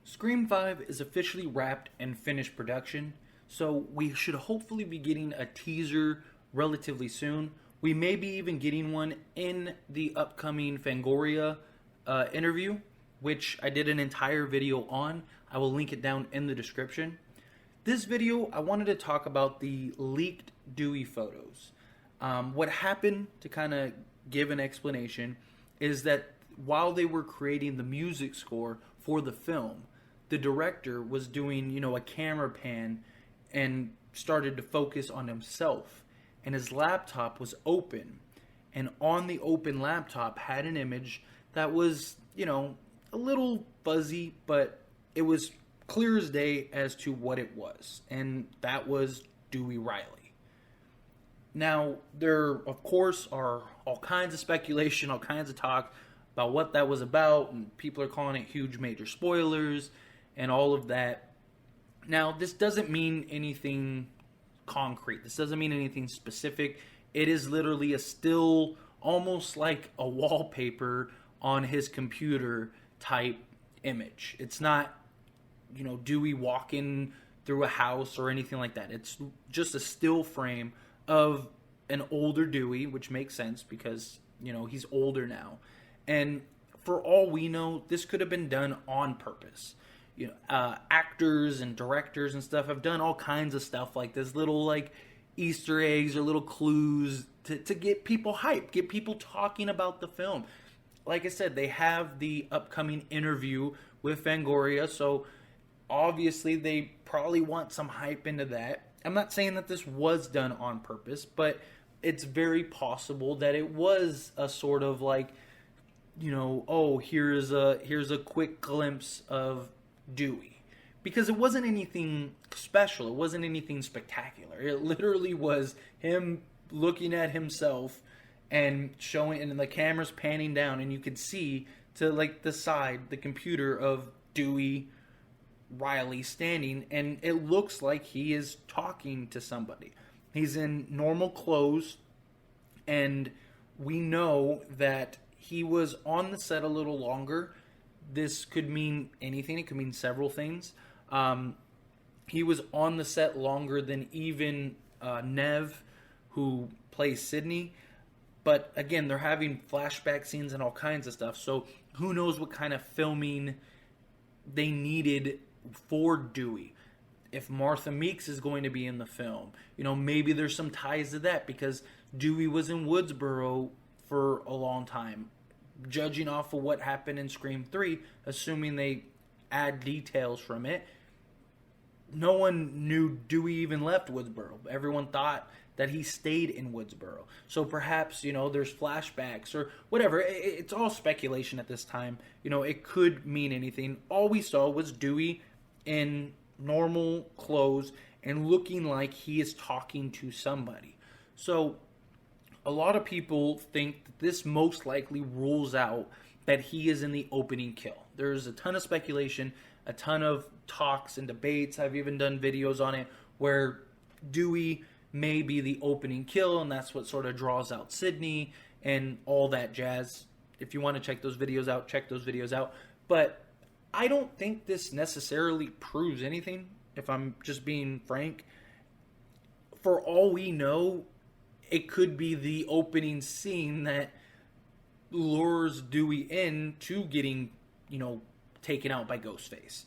Scream 5 is officially wrapped and finished production, so we should hopefully be getting a teaser relatively soon. We may be even getting one in the upcoming Fangoria interview, which I did an entire video on. I will link it down in the description. This video, I wanted to talk about the leaked Dewey photos. What happened, to kind of give an explanation, is that while they were creating the music score for the film, the director was doing, a camera pan and started to focus on himself. And his laptop was open. And on the open laptop had an image that was, a little fuzzy, but it was clear as day as to what it was. And that was Dewey Riley. Now, there, of course, are all kinds of speculation, all kinds of talk about what that was about, and people are calling it huge major spoilers and all of that. Now, this doesn't mean anything concrete. This doesn't mean anything specific. It is literally a still, almost like a wallpaper on his computer type image. It's not, Dewey walking through a house or anything like that. It's just a still frame of an older Dewey, which makes sense because, he's older now. And for all we know, this could have been done on purpose. Actors and directors and stuff have done all kinds of stuff like this, little Easter eggs or little clues to get people hyped, get people talking about the film. Like I said, they have the upcoming interview with Fangoria, so obviously they probably want some hype into that. I'm not saying that this was done on purpose, but it's very possible that it was a sort of here's a quick glimpse of Dewey, because it wasn't anything special, it wasn't anything spectacular. It literally was him looking at himself and showing, and the camera's panning down, and you could see to the side, the computer of Dewey Riley standing, and it looks like he is talking to somebody. He's in normal clothes, and we know that he was on the set a little longer. This could mean anything. It could mean several things. He was on the set longer than even Nev, who plays Sydney. But again, they're having flashback scenes and all kinds of stuff. So who knows what kind of filming they needed for Dewey. If Martha Meeks is going to be in the film, maybe there's some ties to that, because Dewey was in Woodsboro for a long time. Judging off of what happened in Scream 3, assuming they add details from it, no one knew Dewey even left Woodsboro. Everyone thought that he stayed in Woodsboro. So perhaps, there's flashbacks or whatever. It's all speculation at this time. It could mean anything. All we saw was Dewey in normal clothes and looking like he is talking to somebody. So a lot of people think that this most likely rules out that he is in the opening kill. There's a ton of speculation, a ton of talks and debates. I've even done videos on it where Dewey may be the opening kill, and that's what sort of draws out Sydney and all that jazz. If you want to check those videos out, check those videos out. But I don't think this necessarily proves anything, if I'm just being frank. For all we know, it could be the opening scene that lures Dewey in to getting, taken out by Ghostface.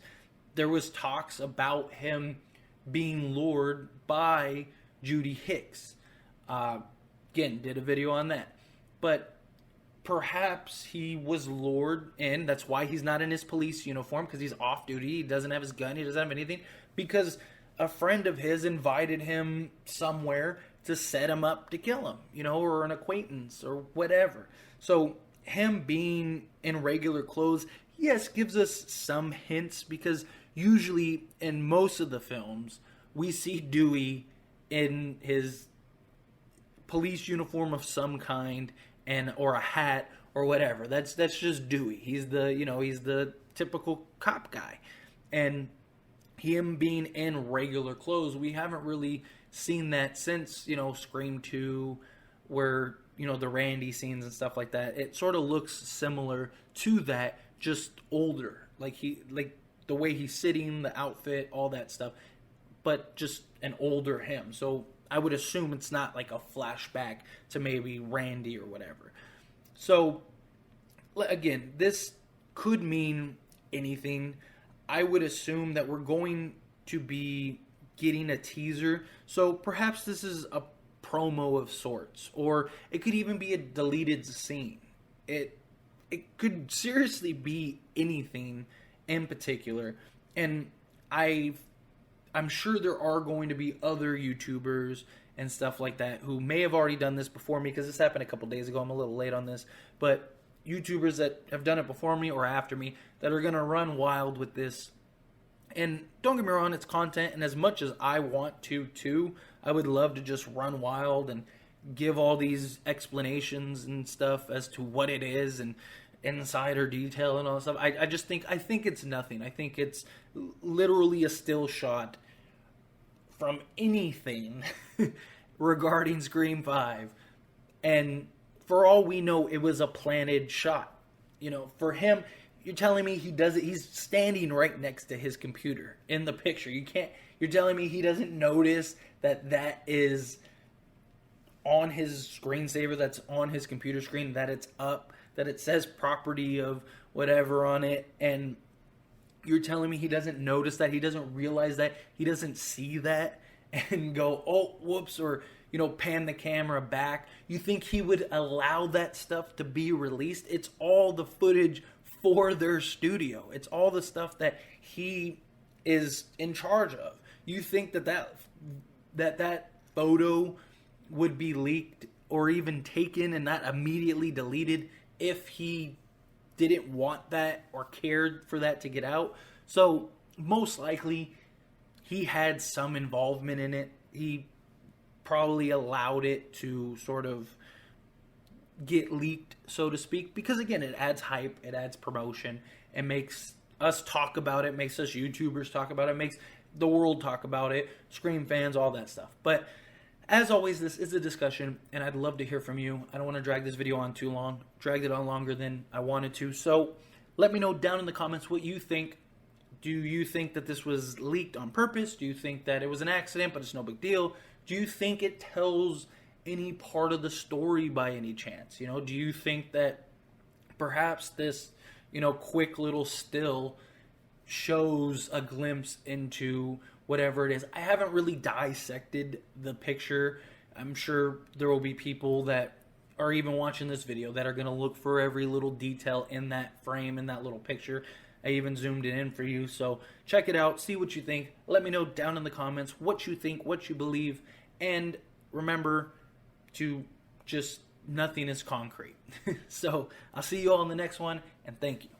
There was talks about him being lured by Judy Hicks. Again, did a video on that. But perhaps he was lured in. That's why he's not in his police uniform, because he's off duty. He doesn't have his gun. He doesn't have anything. Because a friend of his invited him somewhere to set him up to kill him, or an acquaintance or whatever. So him being in regular clothes, yes, gives us some hints, because usually in most of the films, we see Dewey in his police uniform of some kind, or a hat or whatever. That's just Dewey. He's the typical cop guy. And him being in regular clothes, we haven't really seen that since, Scream 2, where, the Randy scenes and stuff like that. It sort of looks similar to that, just older. Like the way he's sitting, the outfit, all that stuff, but just an older him. So I would assume it's not like a flashback to maybe Randy or whatever. So again, this could mean anything. I would assume that we're going to be getting a teaser. So perhaps this is a promo of sorts, or it could even be a deleted scene. It could seriously be anything in particular. And I'm sure there are going to be other YouTubers and stuff like that who may have already done this before me, because this happened a couple days ago. I'm a little late on this, but YouTubers that have done it before me or after me that are going to run wild with this. And don't get me wrong, it's content, and as much as I want to too, I would love to just run wild and give all these explanations and stuff as to what it is and insider detail and all that stuff. I think it's nothing. I think it's literally a still shot from anything regarding Scream 5. And for all we know, it was a planted shot. You know, for him, you're telling me he does it. He's standing right next to his computer in the picture. You're telling me he doesn't notice that is on his screensaver, that's on his computer screen, that it's up, that it says property of whatever on it, and you're telling me he doesn't notice that, he doesn't realize that, he doesn't see that and go, oh, whoops, or, you know, pan the camera back. You think he would allow that stuff to be released? It's all the footage for their studio. It's all the stuff that he is in charge of. You think that photo would be leaked or even taken and not immediately deleted if he didn't want that or cared for that to get out? So most likely he had some involvement in it. He probably allowed it to sort of get leaked, so to speak, because again, it adds hype, it adds promotion, it makes us talk about it, makes us YouTubers talk about it, makes the world talk about it, Scream fans, all that stuff. But as always, this is a discussion, and I'd love to hear from you. I don't want to drag this video on too long. Dragged it on longer than I wanted to. So let me know down in the comments what you think. Do you think that this was leaked on purpose? Do you think that it was an accident, but it's no big deal? Do you think it tells any part of the story by any chance? You know, do you think that perhaps this, you know, quick little still shows a glimpse into whatever it is? I haven't really dissected the picture. I'm sure there will be people that are even watching this video that are going to look for every little detail in that frame, in that little picture. I even zoomed it in for you. So check it out. See what you think. Let me know down in the comments what you think, what you believe. And remember to just, nothing is concrete. So I'll see you all in the next one, and thank you.